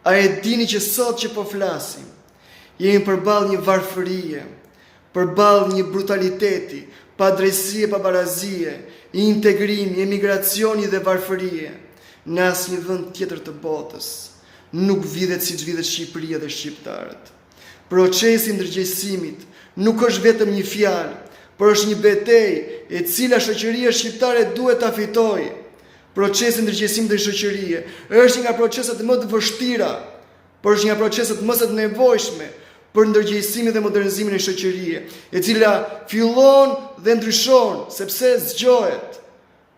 A e dini që sot që po flasim, jemi përballë një varfërie, përballë një brutaliteti, padrejësie, pabarazie, integrimi, emigracioni dhe varfërie. Në asnjë vend tjetër të botës nuk vidhet siç vidhet Shqipëria dhe shqiptarët. Procesi i ndërgjegjësimit nuk është vetëm një fjalë, por është një betejë e cila shoqëria shqiptare duhet ta fitojë. Procesi i ndërgjegjësimit të shoqërisë është një nga proceset më të vështira, por është një nga proceset më të nevojshme për ndërgjegjësimin dhe modernizimin e shoqërisë, e cila fillon dhe ndryshon sepse zgjohet.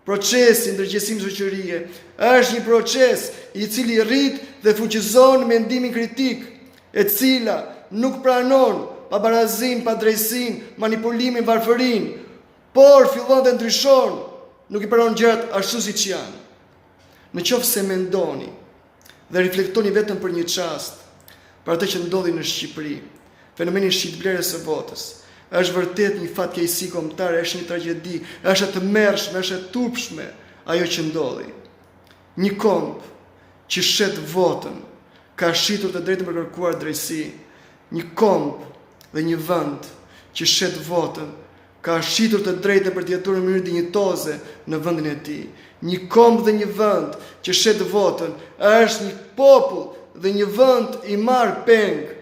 Procesi i ndërgjegjësimit të shoqërisë është një proces i cili rrit dhe fuqizon mendimin kritik, e cila nuk pranon pabarazin, padrejsin, manipulimin, varfërin, por fillon dhe ndryshon, nuk i pranon gjërat ashtu siç janë. Në qoftë se mendoni dhe reflektoni vetëm për një çast, për atë që ndodhi në Shqipëri, fenomeni shitblerës së botës, është vërtet një fatkeqësi kombëtare, është një tragjedi, është e tmerrshme, është e turpshme ajo që ndodhi. Një komb që shet votën ka shitur të drejtën për kërkuar drejtësi. Një komb dhe një vend që shet votën ka shitur të drejtën për të jetuar në mënyrë dinjitoze në vendin e tij. Një komb dhe një vend që shet votën është një popull dhe një vend i marr peng